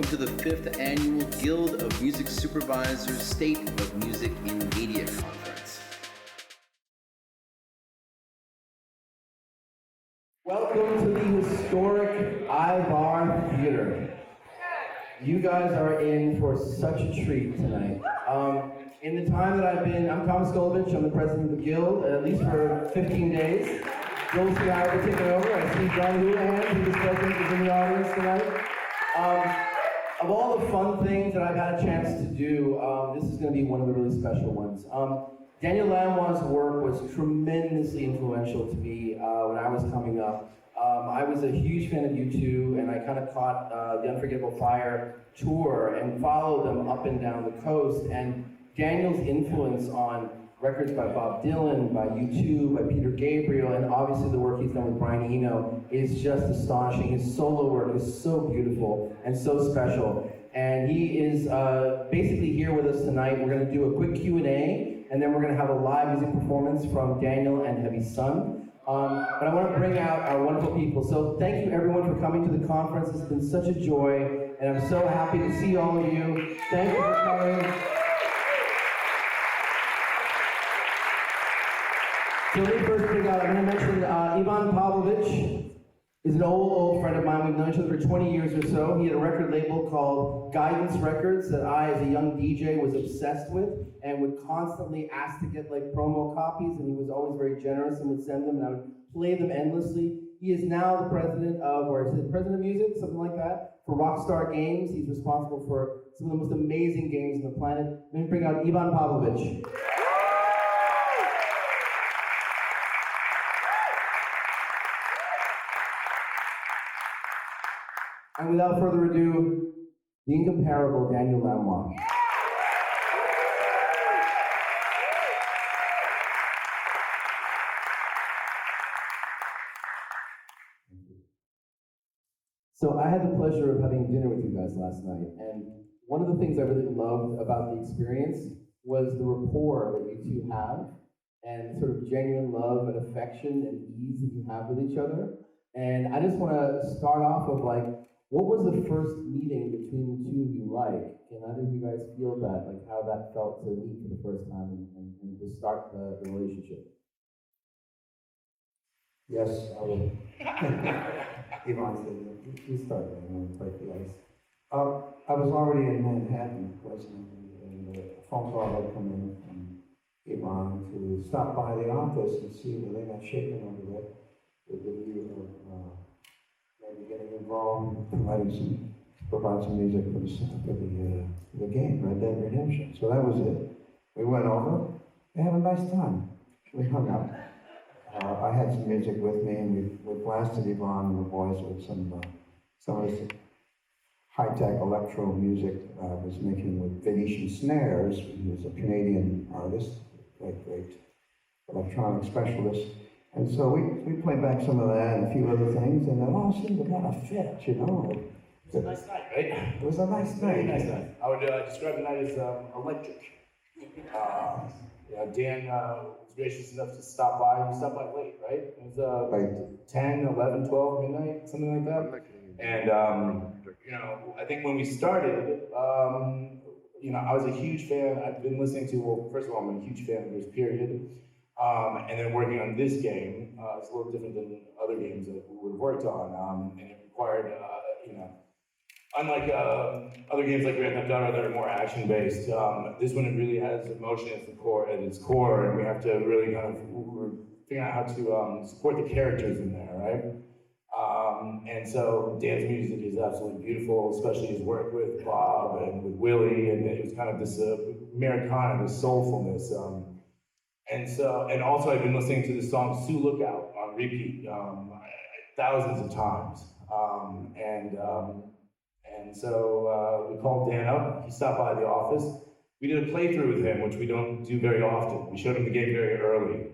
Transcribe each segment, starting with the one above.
welcome to the 5th Annual Guild of Music Supervisors State of Music in Media Conference. Welcome to the historic Ivar Theater. You guys are in for such a treat tonight. In the time that I'm Thomas Golubić, I'm the president of the Guild, at least for 15 days. Joel C. Iver taking over. I see John Houlihan, who's the president, is in the audience tonight. Of all the fun things that I've had a chance to do, this is going to be one of the really special ones. Daniel Lanois' work was tremendously influential to me when I was coming up. I was a huge fan of U2, and I kind of caught the Unforgettable Fire tour and followed them up and down the coast. And Daniel's influence on records by Bob Dylan, by U2, by Peter Gabriel, and obviously the work he's done with Brian Eno is just astonishing. His solo work is so beautiful and so special. And he is basically here with us tonight. We're going to do a quick Q&A, and then we're going to have a live music performance from Daniel and Heavy Sun. But I want to bring out our wonderful people. So thank you everyone for coming to the conference. It's been such a joy, and I'm so happy to see all of you. Thank you for coming. So let me first bring out, I'm going to mention Ivan Pavlovich is an old friend of mine. We've known each other for 20 years or so. He had a record label called Guidance Records that I, as a young DJ, was obsessed with and would constantly ask to get like promo copies, and he was always very generous and would send them, and I would play them endlessly. He is now the president of, or is it president of music, something like that, for Rockstar Games. He's responsible for some of the most amazing games on the planet. Let me bring out Ivan Pavlovich. And without further ado, the incomparable Daniel Lanois. So I had the pleasure of having dinner with you guys last night, and one of the things I really loved about the experience was the rapport that you two have, and sort of genuine love and affection and ease that you have with each other. And I just want to start off with like, what was the first meeting between the two of you like? Can either of you guys feel that, like how that felt to meet for the first time and to start the relationship? Yes, I will. Ivan said, you start, and break the ice. I was already in Manhattan, presently, and a phone call had come in from Ivan to stop by the office and see whether they got shaken over there with the view of maybe getting involved in provide some music for the game, Red Dead Redemption. So that was it. We went over, we had a nice time. We hung out. I had some music with me, and we blasted Ivan and the boys with some of this high-tech electro music I was making with Venetian Snares. He was a Canadian artist, great electronic specialist. And so we played back some of that and a few other things, and it all seemed to kind of fit, you know. It was a nice night, right? It was a nice night. Very nice night. I would describe the night as electric. Dan was gracious enough to stop by. We stopped by late, right? It was like 10, 11, 12, midnight, something like that. And, I think when we started, I was a huge fan. I've been listening to, well, first of all, I'm a huge fan of this period. And then working on this game, it's a little different than other games that we would have worked on. And it required, unlike other games like Grand Theft Auto that are more action-based, this one it really has emotion at its core, and we have to really we're figuring out how to support the characters in there, right? And so Dan's music is absolutely beautiful, especially his work with Bob and with Willie, and it was kind of this Americana, this soulfulness. And also I've been listening to the song Sioux Lookout on repeat thousands of times. And so we called Dan up, he stopped by the office. We did a playthrough with him, which we don't do very often. We showed him the game very early.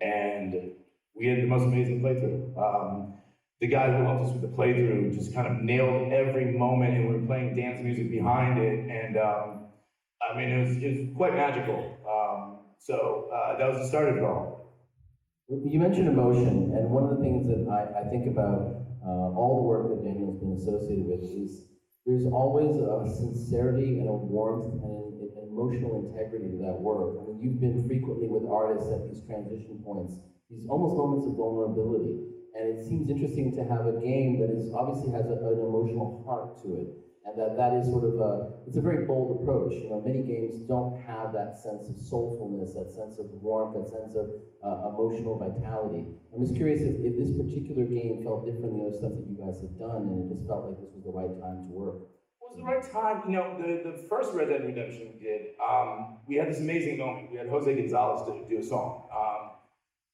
And we had the most amazing playthrough. The guy who helped us with the playthrough just kind of nailed every moment, and we were playing dance music behind it. And it was quite magical. So that was the start of it all. You mentioned emotion, and one of the things that I think about all the work that Daniel's been associated with is there's always a sincerity and a warmth and an emotional integrity to that work. I mean, you've been frequently with artists at these transition points, these almost moments of vulnerability. And it seems interesting to have a game that is obviously has an emotional heart to it. And that is sort of it's a very bold approach. You know, many games don't have that sense of soulfulness, that sense of warmth, that sense of emotional vitality. I'm just curious if this particular game felt different than the other stuff that you guys have done, and it just felt like this was the right time to work. It was the right time. You know, the first Red Dead Redemption we did, we had this amazing moment. We had Jose Gonzalez do a song.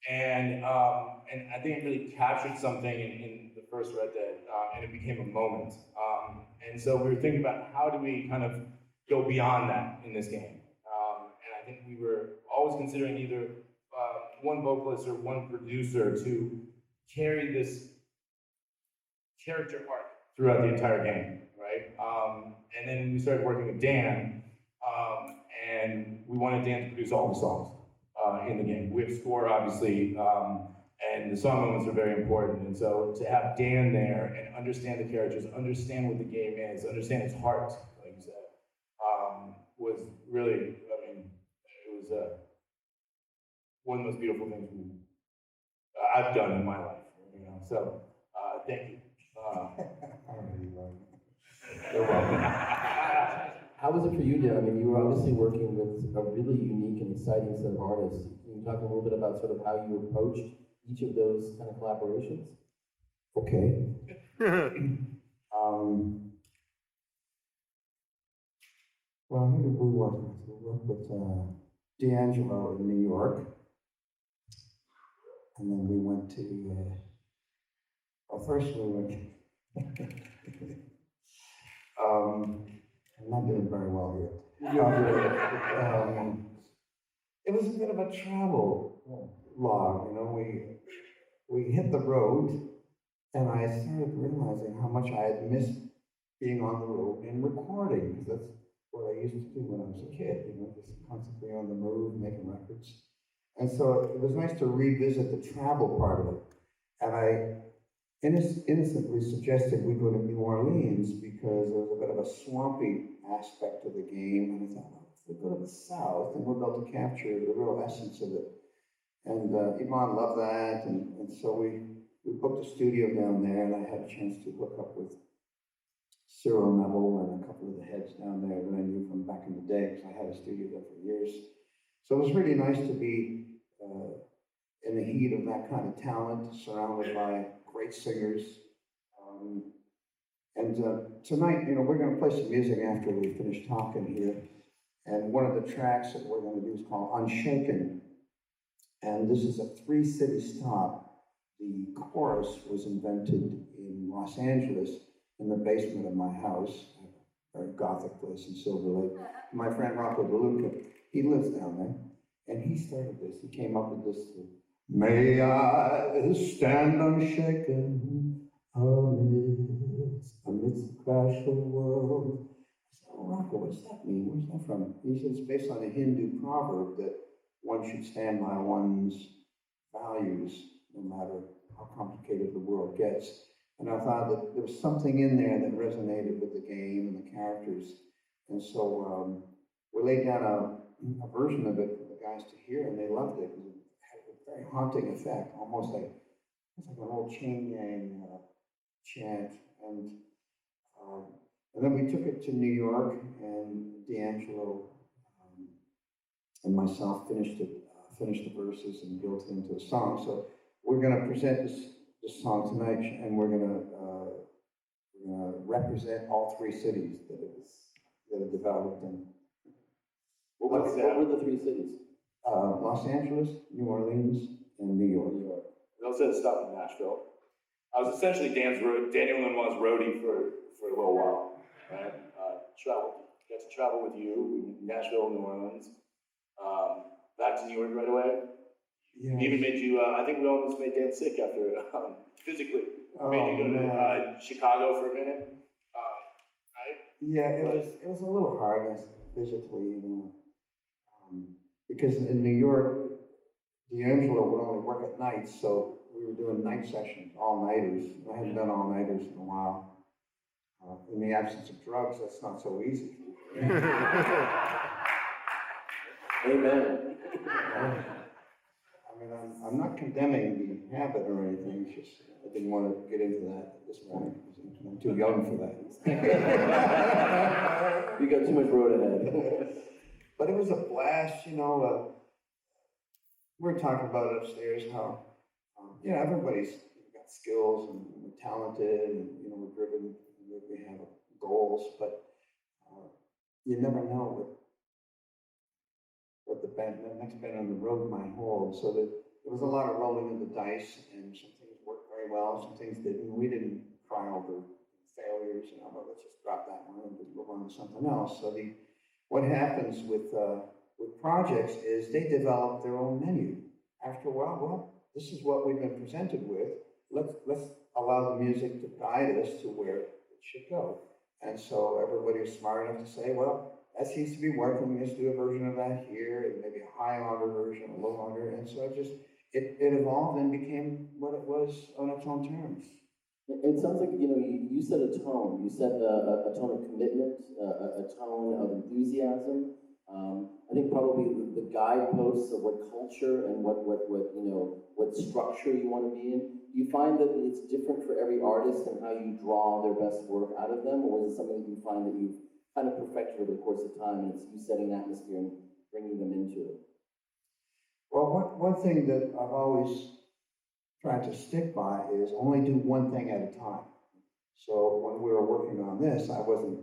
And I think it really captured something in the first Red Dead, and it became a moment. And so we were thinking about how do we kind of go beyond that in this game. And I think we were always considering either one vocalist or one producer to carry this character arc throughout the entire game, right? And then we started working with Dan, and we wanted Dan to produce all the songs in the game. We have score, obviously, and the song moments are very important. And so to have Dan there and understand the characters, understand what the game is, understand its heart, like you said, was really, I mean, it was one of the most beautiful things I've done in my life. You know, so thank you. You're welcome. How was it for you, Dan? I mean, you were obviously working with a really unique and exciting set of artists. Can you talk a little bit about sort of how you approached each of those kind of collaborations? Okay. Well, who did we work with? We worked with D'Angelo in New York. And then we went to, well, first we went, I'm not doing very well here. It was a bit of a travel log, you know, we hit the road, and I started realizing how much I had missed being on the road and recording, because that's what I used to do when I was a kid, you know, just constantly on the move, making records. And so it was nice to revisit the travel part of it. And I innocently suggested we go to New Orleans because there was a bit of a swampy aspect of the game. And I thought, well, if we go to the South, then we'll be able to capture the real essence of it. And Ivan loved that. And so we booked a studio down there, and I had a chance to hook up with Cyril Neville and a couple of the heads down there that I knew from back in the day, because I had a studio there for years. So it was really nice to be in the heat of that kind of talent, surrounded by great singers. Tonight, you know, we're going to play some music after we finish talking here. And one of the tracks that we're going to do is called Unshaken. And this is a 3-city stop. The chorus was invented in Los Angeles in the basement of my house, a very gothic place in Silver Lake. My friend Rocco Golubić, he lives down there. And he started this. He came up with this. May I stand unshaken amidst the crash of the world. I said, oh, Rocco, what does that mean? Where's that from? He said, it's based on a Hindu proverb that one should stand by one's values, no matter how complicated the world gets. And I thought that there was something in there that resonated with the game and the characters. And so we laid down a version of it for the guys to hear, and they loved it. It had a very haunting effect, almost like it's like an old chain gang chant. And then we took it to New York, and D'Angelo and myself finished the verses and built it into a song. So we're going to present this song tonight, and we're going to represent all 3 cities that it developed in. What were the 3 cities? Los Angeles, New Orleans, and New York. We also had stuff in Nashville. I was essentially Daniel Lanois' roadie for a little while, right? Got to travel with you, Nashville, New Orleans, back to New York right away. Yeah. We even made you, I think we almost made Dan sick after, physically. Made you go to Chicago for a minute, right? Yeah, it was a little hard physically, you know, because in New York, D'Angelo would only work at night, so we were doing night sessions, all-nighters. I hadn't done all-nighters in a while. In the absence of drugs, that's not so easy. Amen. I mean, I'm not condemning the habit or anything, it's just I didn't want to get into that at this point, because I'm too young for that. You got too much road ahead. But it was a blast, you know. We were talking about it upstairs how, everybody's got skills and we're talented and, we're driven, we have goals, but you never know what the next band on the road might hold. So that there was a lot of rolling of the dice, and some things worked very well, some things didn't. We didn't cry over failures, but let's just drop that one and just move on to something else. So what happens with projects is they develop their own menu. After a while, well, this is what we've been presented with. Let's allow the music to guide us to where it should go. And so everybody was smart enough to say, well, that seems to be working. Let's do a version of that here, and maybe a high honor version, a low honor. And so it evolved and became what it was on its own terms. It sounds like, you set a tone. You set a tone of commitment, a tone of enthusiasm. I think probably the guideposts of what culture and what structure you want to be in. Do you find that it's different for every artist and how you draw their best work out of them, or is it something that you find that you've kind of perfected over the course of time, and it's you setting an atmosphere and bringing them into it? Well, one thing that I've always tried to stick by is only do one thing at a time. So when we were working on this, I wasn't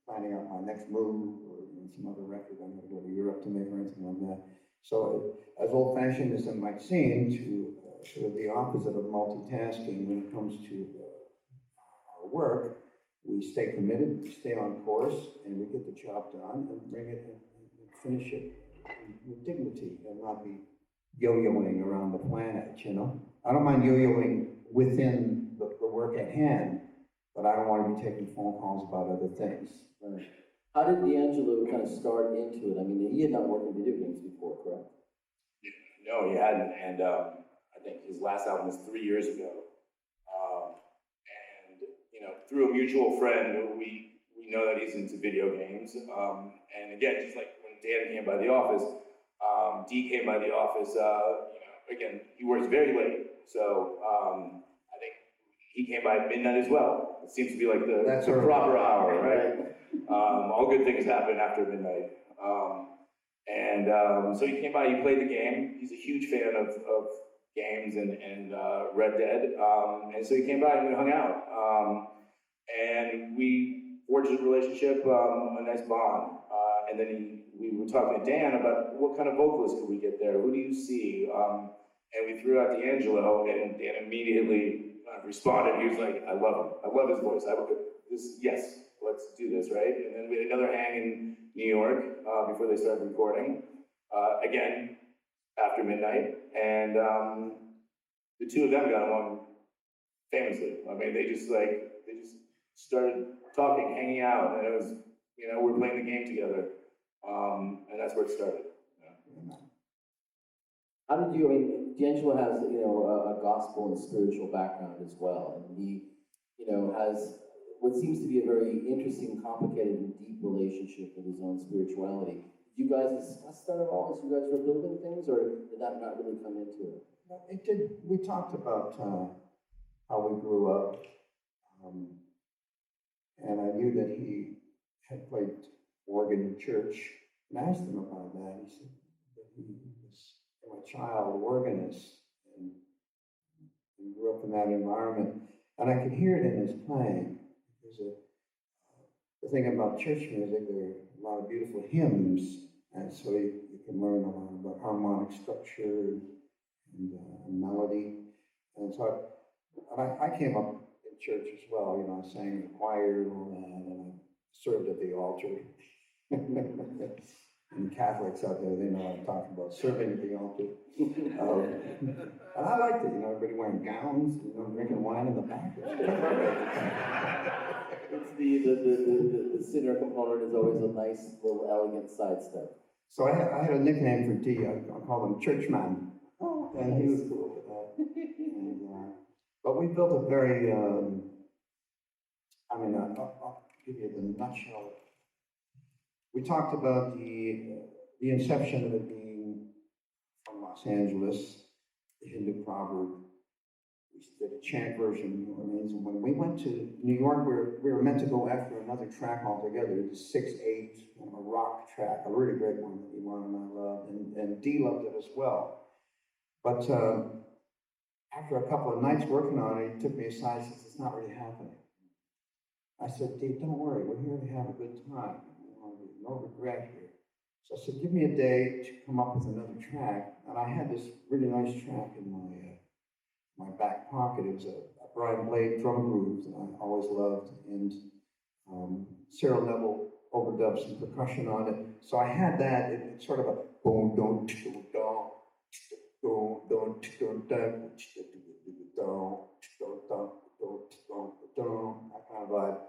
planning out my next move or some other record I'm going to go to Europe to make or anything like that. So as old-fashioned as it might seem, to sort of the opposite of multitasking when it comes to our work, we stay committed, we stay on course, and we get the job done and bring it and finish it with dignity and not be yo-yoing around the planet, I don't mind yo-yoing within the work at hand, but I don't want to be taking phone calls about other things. Right. How did D'Angelo kind of start into it? I mean, he had not worked in video games before, correct? No, he hadn't, and I think his last album was 3 years ago. Through a mutual friend, we know that he's into video games. And again, just like when Dan came by the office, D came by the office, again, he works very late. So I think he came by at midnight as well. It seems to be like the proper hour, right? All good things happen after midnight. So he came by, he played the game. He's a huge fan of games and Red Dead. And so he came by and we hung out. And we forged a relationship, a nice bond. And then we were talking to Dan about what kind of vocalist could we get there? Who do you see? And we threw out D'Angelo, and Dan immediately responded. He was like, I love him. I love his voice. Yes, let's do this, right? And then we had another hang in New York before they started recording. Again, after midnight. And the two of them got along famously. I mean, they just started talking, hanging out, and it was, we're playing the game together, and that's where it started. How did you, D'Angelo has, a gospel and spiritual background as well, and he, has what seems to be a very interesting, complicated, and deep relationship with his own spirituality. Did you guys discuss that at all as you guys were building things, or did that not really come into it? It did. We talked about how we grew up. And I knew that he had played organ in church, and I asked him about that. He said that he was a child organist and grew up in that environment. And I could hear it in his playing. The thing about church music, there are a lot of beautiful hymns, and so you can learn a lot about harmonic structure and melody. And so I came up church as well, I sang in the choir and all that, and I served at the altar. And Catholics out there, they know what I'm talking about, serving at the altar. And I liked it, everybody wearing gowns, drinking wine in the back. It's the sinner component is always a nice little elegant sidestep. So I had a nickname for D. I called him Churchman. Oh, and nice. He was cool with that. But we built a very, I'll give you the nutshell. We talked about the inception of it being from Los Angeles, the Hindu proverb. We did a chant version in New Orleans, and when we went to New York, we were meant to go after another track altogether, the 6/8, a rock track, a really great one that Ivan and I loved, and Dee loved it as well. But after a couple of nights working on it, he took me aside and says, "It's not really happening." I said, "Dee, don't worry, we're here to have a good time. No regret here." So I said, "Give me a day to come up with another track." And I had this really nice track in my back pocket. It was a Brian Blade drum groove that I always loved, and Cyril Neville overdubbed some percussion on it. So I had that. It's sort of a boom, dum, dum, dum, dum, dum, that kind of vibe.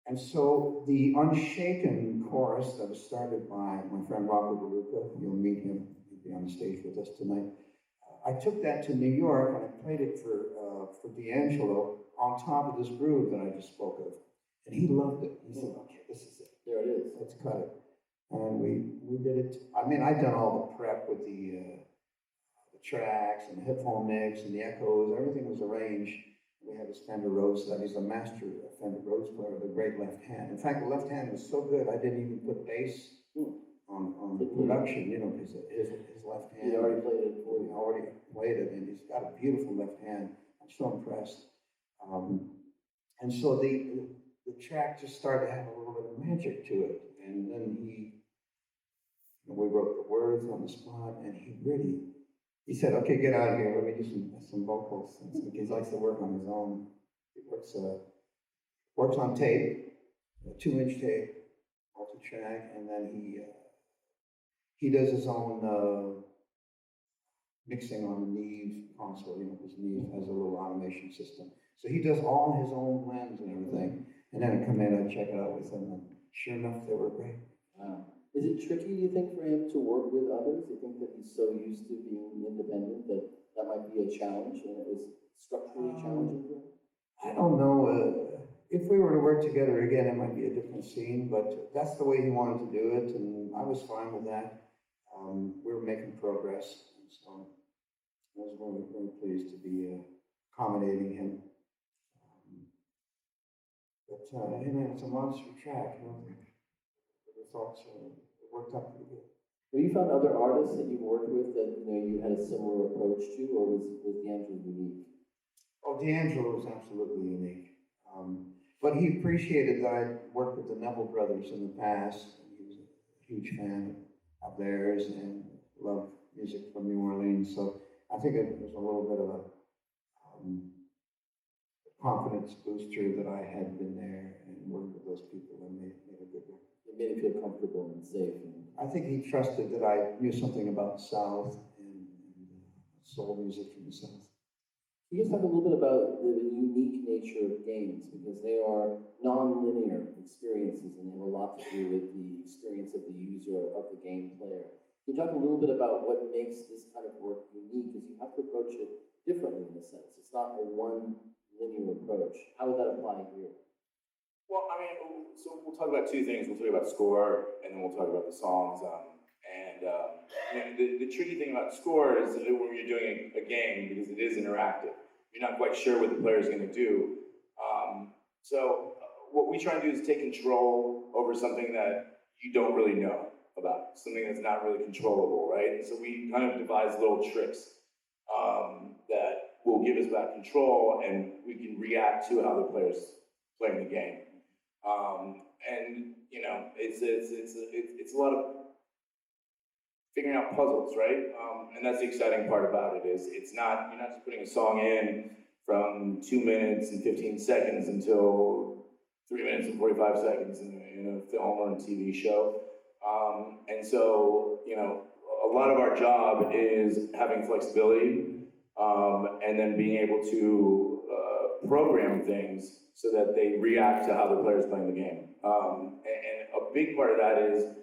And so the Unshaken Chorus that was started by my friend Robert Baruca, you'll meet him, he'll be on the stage with us tonight. I took that to New York and I played it for D'Angelo on top of this groove that I just spoke of. And he loved it. He said, "Okay, this is it. There it is. Let's cut it." And we did it. I mean, I'd done all the prep with the tracks and the headphone mix and the echoes. Everything was arranged. We had this Fender Rhodes that he's a master Fender Rhodes player with a great left hand. In fact, the left hand was so good, I didn't even put bass on the production, because his left hand. He already played it before. He already played it, and he's got a beautiful left hand. I'm so impressed. And so the track just started to have a little bit of magic to it. And then we wrote the words on the spot, and he said, "Okay, get out of here. Let me do some vocals." He likes to work on his own. He works on tape, a 2-inch tape, multi-track, and then he does his own mixing on the Neve console. Because Neve has a little automation system. So he does all his own blends and everything. And then I come in and check it out with him, and sure enough, they were great. Wow. Is it tricky, do you think, for him to work with others? Do you think that he's so used to being independent that might be a challenge, and it was structurally challenging for him? I don't know. If we were to work together again, it might be a different scene, but that's the way he wanted to do it, and I was fine with that. We were making progress, and so I was really, really pleased to be accommodating him. It's a monster track, the thoughts worked out pretty good. Have you found other artists that you've worked with that you had a similar approach to, or was D'Angelo unique? Oh, D'Angelo was absolutely unique. But he appreciated that I worked with the Neville brothers in the past. He was a huge fan of theirs and loved music from New Orleans. So I think it was a little bit of a confidence booster that I had been there and worked with those people and made a good one. It made him feel comfortable and safe. I think he trusted that I knew something about the South and soul music from the South. Can you just talk a little bit about the unique nature of games, because they are non-linear experiences and they have a lot to do with the experience of the user, of the game player. Can you talk a little bit about what makes this kind of work unique, because you have to approach it differently in a sense. It's not a one linear approach. How would that apply here? Well, so we'll talk about two things. We'll talk about score, and then we'll talk about the songs. The tricky thing about score is that when you're doing a game, because it is interactive, you're not quite sure what the player is going to do. So what we try and do is take control over something that you don't really know about, something that's not really controllable, right? And so we kind of devise little tricks that will give us back control, and we can react to how the player's playing the game. It's a lot of figuring out puzzles, right? And that's the exciting part about it is you're not just putting a song in from 2 minutes and 15 seconds until 3 minutes and 45 seconds in a film or a TV show. And so, a lot of our job is having flexibility and then being able to program things so that they react to how the player's playing the game. And a big part of that is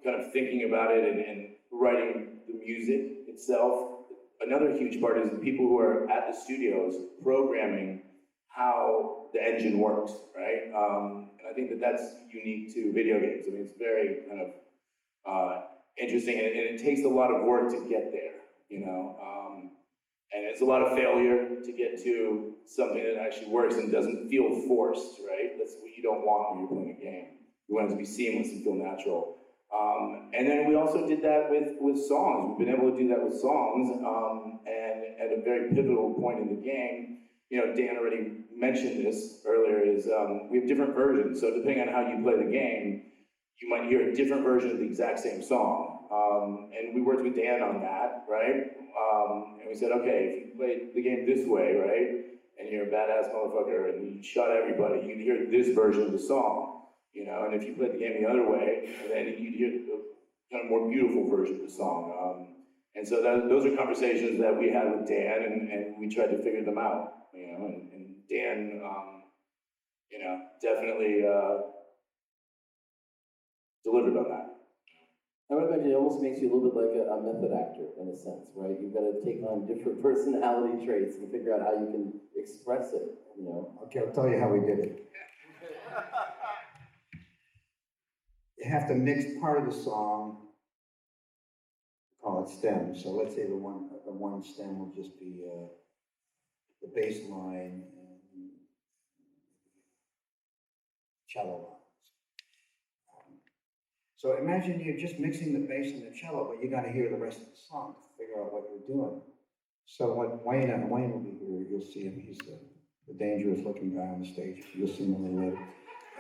kind of thinking about it and writing the music itself. Another huge part is the people who are at the studios programming how the engine works, right? And I think that that's unique to video games. I mean, it's very kind of interesting, and it takes a lot of work to get there, you know? And it's a lot of failure to get to something that actually works and doesn't feel forced, right? That's what you don't want when you're playing a game. You want it to be seamless and feel natural. And then we also did that with songs. We've been able to do that with songs, and at a very pivotal point in the game, you know, Dan already mentioned this earlier, is we have different versions. So depending on how you play the game, you might hear a different version of the exact same song. And we worked with Dan on that, right? And we said, okay, if you play the game this way, right, and you're a badass motherfucker and you shot everybody, you'd hear this version of the song, you know? And if you played the game the other way, then you'd hear the kind of more beautiful version of the song. And so those are conversations that we had with Dan, and we tried to figure them out, you know? And Dan, you know, definitely delivered on that. I would imagine it almost makes you a little bit like a method actor in a sense, right? You've got to take on different personality traits and figure out how you can express it, you know? Okay, I'll tell you how we did it. You have to mix part of the song, call it stem. So let's say the one stem will just be the bass line and cello lines. So imagine you're just mixing the bass and the cello, but you got to hear the rest of the song to figure out what you're doing. So what Wayne will be here, you'll see him. He's the dangerous looking guy on the stage. You'll see him in the later.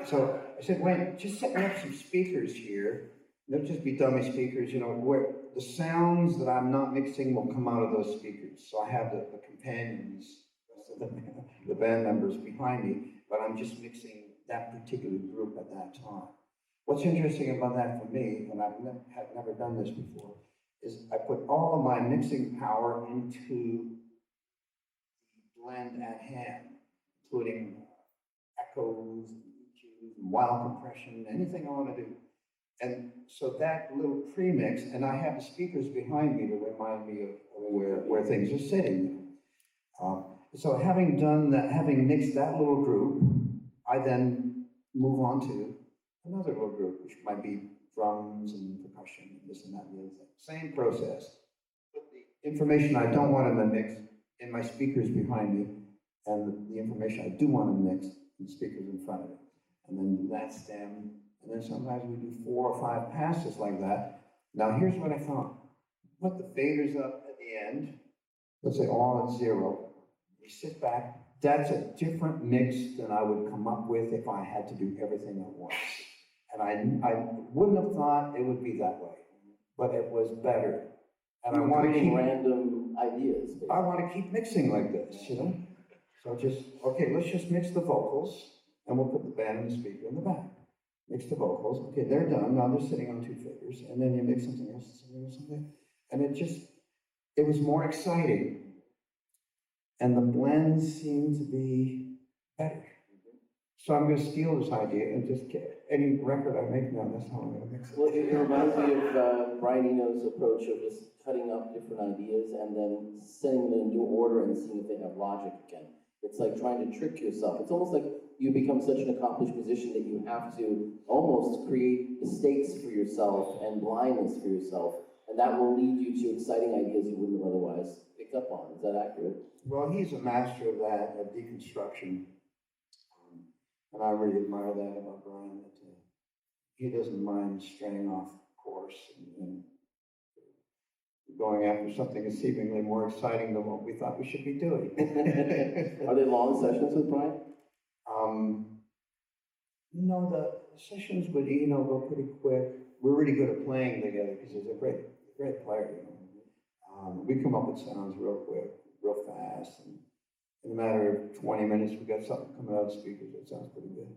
So I said, Wayne, just set me up some speakers here. They'll just be dummy speakers, you know, where the sounds that I'm not mixing will come out of those speakers. So I have the companions, the band members behind me, but I'm just mixing that particular group at that time. What's interesting about that for me, and I've never done this before, is I put all of my mixing power into the blend at hand, including echoes, EQs, and wild compression, anything I want to do. And so that little pre-mix, and I have the speakers behind me to remind me of where things are sitting. So having done that, having mixed that little group, I then move on to another little group, which might be drums and percussion and this and that and the other thing. Same process. Put the information I don't want in the mix in my speakers behind me, and the information I do want in the mix in the speakers in front of me. And then that stem, and then sometimes we do 4 or 5 passes like that. Now here's what I found. Put the faders up at the end, let's say all at 0. You sit back, that's a different mix than I would come up with if I had to do everything at once. And I wouldn't have thought it would be that way, but it was better. And I want to keep random ideas. Basically. I want to keep mixing like this, you know? So okay, let's just mix the vocals, and we'll put the band and the speaker in the back. Mix the vocals, okay, they're done, now they're sitting on 2 faders, and then you mix something else, and it was more exciting. And the blends seemed to be better. So I'm going to steal this idea and just get any record I make now, that's how I'm going to mix it. Well, it reminds me of Brian Eno's approach of just cutting up different ideas and then sending them in a new order and seeing if they have logic again. It's like trying to trick yourself. It's almost like you become such an accomplished musician that you have to almost create mistakes for yourself and blindness for yourself, and that will lead you to exciting ideas you wouldn't have otherwise picked up on. Is that accurate? Well, he's a master of that, of deconstruction. And I really admire that about Brian, that he doesn't mind straying off course and going after something that's seemingly more exciting than what we thought we should be doing. Are they long sessions with Brian? No, the sessions with Eno go pretty quick. We're really good at playing together because he's a great player. You know? We come up with sounds real quick, real fast, and in a matter of 20 minutes, we got something coming out of the speakers that sounds pretty good.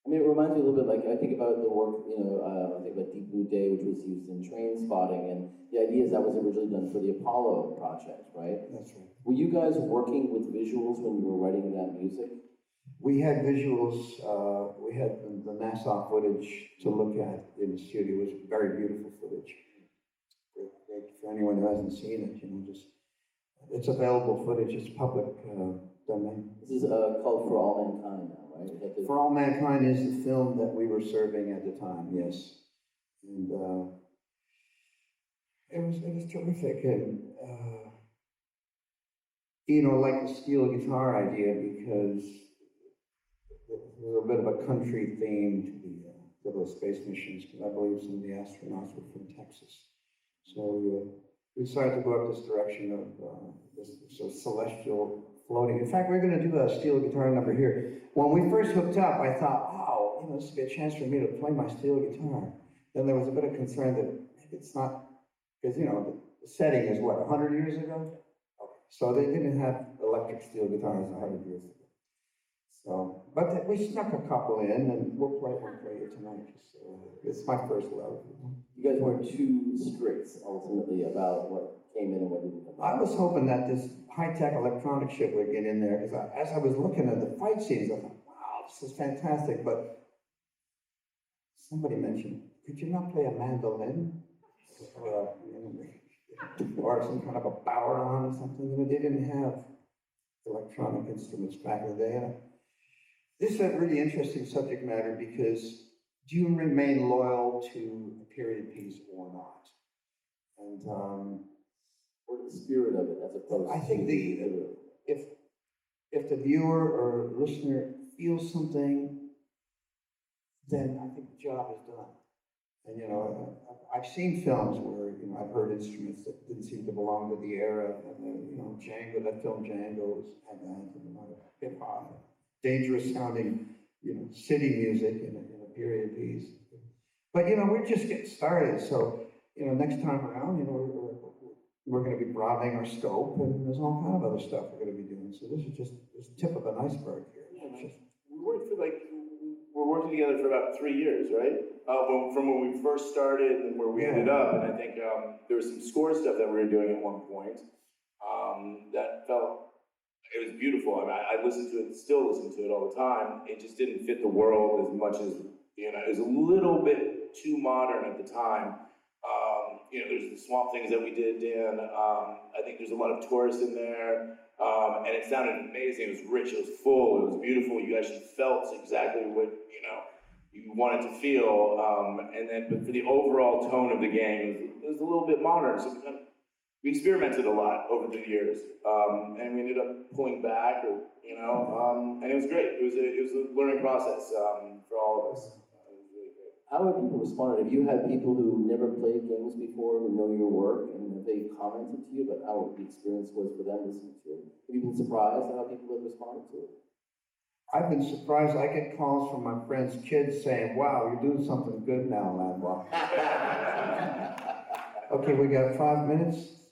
I mean, it reminds me a little bit, like, I think about the work, you know, I think about Deep Blue Day, which was used in Train Spotting, and the idea is that was originally done for the Apollo project, right? That's right. Were you guys working with visuals when you were writing that music? We had visuals, we had the NASA footage to look at in the studio. It was very beautiful footage. Great for anyone who hasn't seen it, you know, it's available footage, it's public domain. This is called For All Mankind now, right? Is that the- For All Mankind is the film that we were serving at the time, yes. And it was terrific. And, you know, like the steel guitar idea, because there's a bit of a country theme to those space missions, because I believe some of the astronauts were from Texas. So we decided to go up this direction of this sort of celestial floating. In fact, we're going to do a steel guitar number here. When we first hooked up, I thought, wow, you know, this would be a chance for me to play my steel guitar. Then there was a bit of concern that maybe it's not, because, you know, the setting is what, 100 years ago? Okay. So they didn't have electric steel guitars 100 years ago. So, but we snuck a couple in, and we'll play one for you tonight. It's my first love. You guys weren't too strict, ultimately, about what came in and what didn't come in. I was hoping that this high-tech electronic shit would get in there, because as I was looking at the fight scenes, I thought, wow, this is fantastic, but somebody mentioned, could you not play a mandolin? Or some kind of a boweron or something? You know, they didn't have electronic instruments back in the day. This is a really interesting subject matter, because do you remain loyal to a period piece or not? And Or the spirit of it, as opposed I think to if the viewer or listener feels something, then I think the job is done. And you know, I've seen films where, you know, I've heard instruments that didn't seem to belong to the era. And then, you know, Django, that film Django had that, you know, hip hop, dangerous sounding, you know, city music in a period piece. But you know, we're just getting started. So you know, next time around, you know, we're going to be broadening our scope, and there's all kind of other stuff we're going to be doing. So this is just the tip of an iceberg here. We're working together for about 3 years, right? From when we first started and where we ended up, and I think there was some score stuff that we were doing at one point that it was beautiful. I mean, I listened to it, still listen to it all the time. It just didn't fit the world as much as, you know, it was a little bit too modern at the time. You know, there's the Swamp Things that we did, Dan. I think there's a lot of tourists in there. And it sounded amazing. It was rich, it was full, it was beautiful. You actually felt exactly what, you know, you wanted to feel. But for the overall tone of the game, it was a little bit modern. So we experimented a lot over the years. And we ended up pulling back, and it was great. It was a learning process for all of us. How have people responded? Have you had people who never played games before, who know your work, and have they commented to you about how the experience was for them listening to it? Have you been surprised at how people have responded to it? I've been surprised. I get calls from my friends' kids saying, wow, you're doing something good now, Lanois. Okay, we got 5 minutes.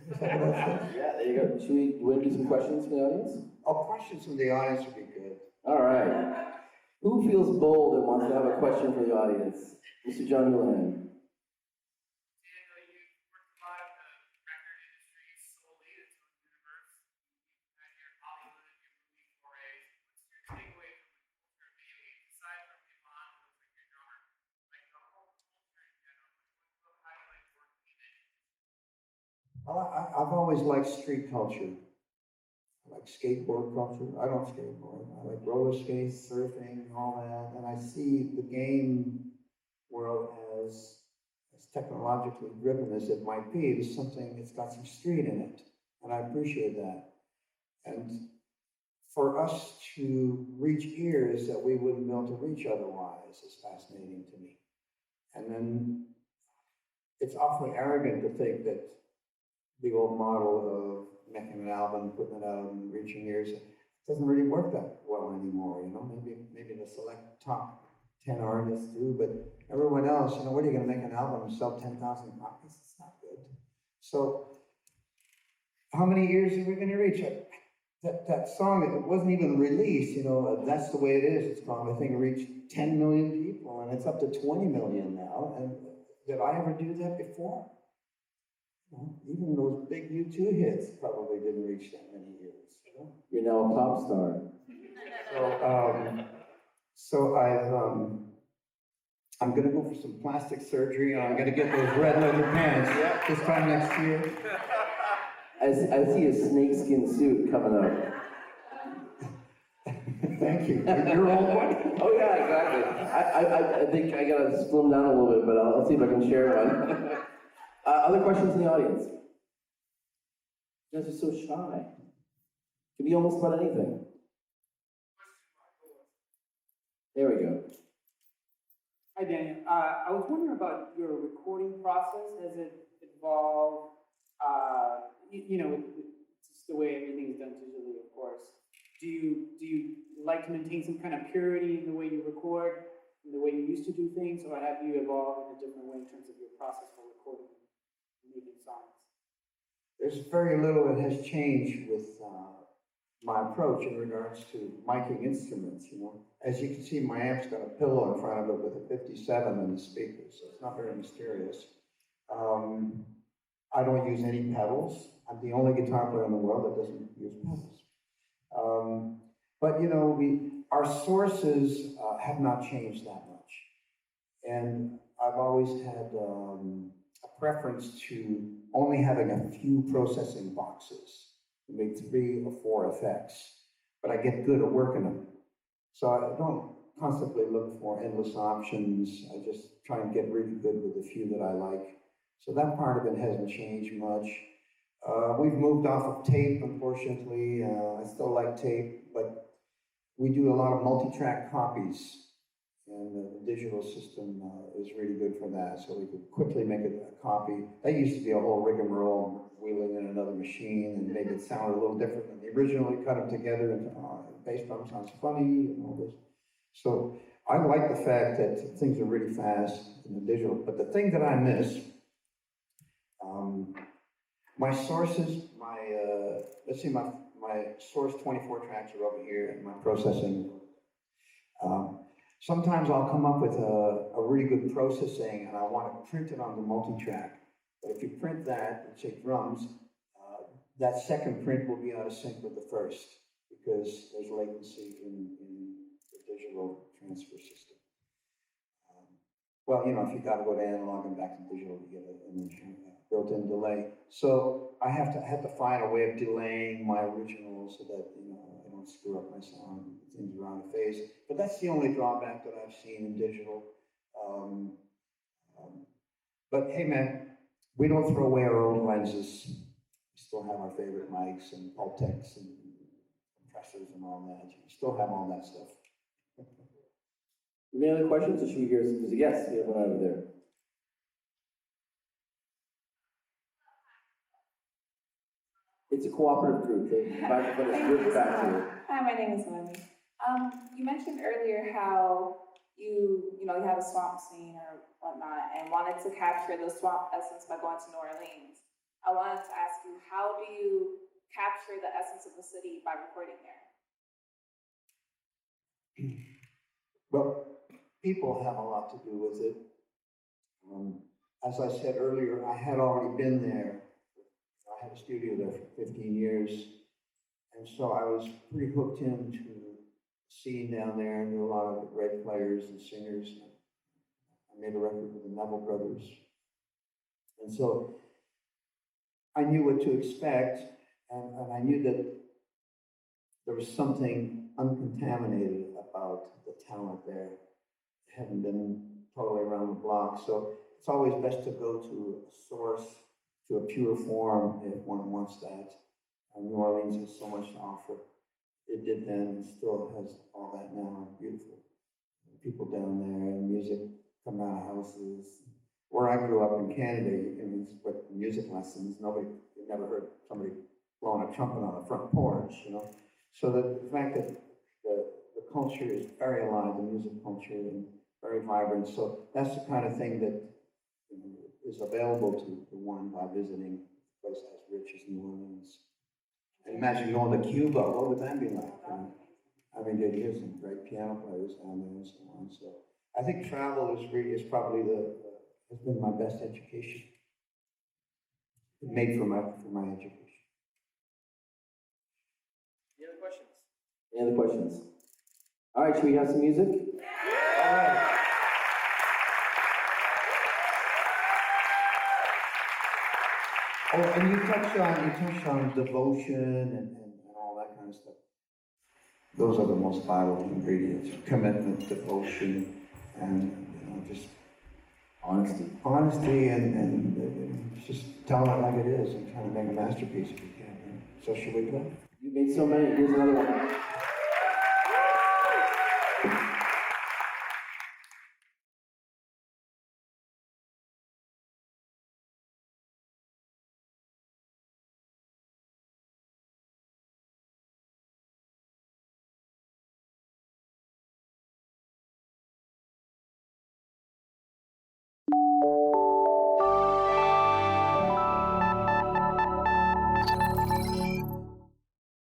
Is that what that says? Yeah, there you go. Do we want to do some questions from the audience? Oh, questions from the audience would be good. All right. Who feels bold and wants to have a question for the audience? Mr. John Mulan. Daniel, you've worked a lot in the record industry solely in its own universe. You've had your Hollywood and your movie forays. What's your takeaway from the culture of video games, aside from Ivan, who looks like your drummer? Like the whole culture in general. How do you like working in it? Well, I've always liked street culture. I like skateboard culture. I don't skateboard. I like roller skates, surfing, all that. And I see the game world as technologically driven as it might be. There's something, it's got some street in it. And I appreciate that. And for us to reach ears that we wouldn't be able to reach otherwise is fascinating to me. And then it's awfully arrogant to think that the old model of making an album, putting it out and reaching ears, it doesn't really work that well anymore, you know? Maybe the select top 10 artists do, but everyone else, you know, what are you gonna make an album and sell 10,000 copies? It's not good. So, how many ears are we gonna reach? That song, it wasn't even released, you know, That's the Way It Is, it's called. I think it reached 10 million people, and it's up to 20 million now. And did I ever do that before? No, even those big U2 hits probably didn't reach that many ears. You know? You're now a pop star. So I'm gonna go for some plastic surgery, and I'm gonna get those red leather pants this time next year. I see a snakeskin suit coming up. Thank you. Your old one? Oh yeah, exactly. I think I gotta slim down a little bit, but I'll see if I can share one. Other questions in the audience? You guys are so shy. Could be almost about anything. There we go. Hi, Daniel. I was wondering about your recording process. Has it evolved? It's just the way everything is done digitally, of course. Do you like to maintain some kind of purity in the way you record, in the way you used to do things, or have you evolved in a different way in terms of your process for recording and making songs? There's very little that has changed with my approach in regards to miking instruments, you know. As you can see, my amp's got a pillow in front of it with a 57 in the speakers, so it's not very mysterious. I don't use any pedals. I'm the only guitar player in the world that doesn't use pedals. But, you know, our sources have not changed that much. And I've always had a preference to only having a few processing boxes, maybe 3 or 4 effects, but I get good at working them. So I don't constantly look for endless options. I just try and get really good with the few that I like. So that part of it hasn't changed much. We've moved off of tape, unfortunately. I still like tape, but we do a lot of multi-track copies. And the digital system is really good for that, so we could quickly make a copy. That used to be a whole rigmarole, wheeling in another machine and make it sound a little different than the original. You cut them together and bass drum sounds funny and all this. So I like the fact that things are really fast in the digital, but the thing that I miss, my sources, let's see, my source 24 tracks are over here and my processing. Sometimes I'll come up with a really good processing and I want to print it on the multi-track. But if you print that, let's say drums, that second print will be out of sync with the first because there's latency in the digital transfer system. Well, you know, if you got to go to analog and back to digital, you get an built-in delay. So I have to find a way of delaying my original so that, you know, I don't screw up my sound and things are out of phase. But that's the only drawback that I've seen in digital. But hey, man, we don't throw away our old lenses. We still have our favorite mics and Pultecs and compressors and all that. We still have all that stuff. Any other questions, or should we hear some music? Yes, we have one over there. It's a cooperative group. The microphone is grouped back to you. Hi, my name is Wendy. You mentioned earlier how you have a swamp scene or whatnot and wanted to capture the swamp essence by going to New Orleans. I wanted to ask you, how do you capture the essence of the city by recording there? Well, people have a lot to do with it. As I said earlier, I had already been there. I had a studio there for 15 years. And so I was pretty hooked into the scene down there. I knew a lot of great players and singers. I made a record with the Neville Brothers. And so I knew what to expect, and I knew that there was something uncontaminated about the talent there. It hadn't been totally around the block. So it's always best to go to a source, to a pure form if one wants that. New Orleans has so much to offer. It did then and still has all that now. Beautiful people down there and music coming out of houses. Where I grew up in Canada, with music lessons, you never heard somebody blowing a trumpet on the front porch, you know. So the fact that the culture is very alive, the music culture, and very vibrant. So that's the kind of thing that is available to one by visiting a place as rich as New Orleans. And imagine going to Cuba, what would that be like? I mean, there's some great piano players down there and so on. So I think travel is probably has been my best education. Made for my education. Any other questions? Any other questions? All right, should we have some music? All right. And you touched on devotion and all that kind of stuff. Those are the most vital ingredients: commitment, devotion, and just honesty, and just telling it like it is, and trying to make a masterpiece if you can. So should we play? You made so many. Here's another one.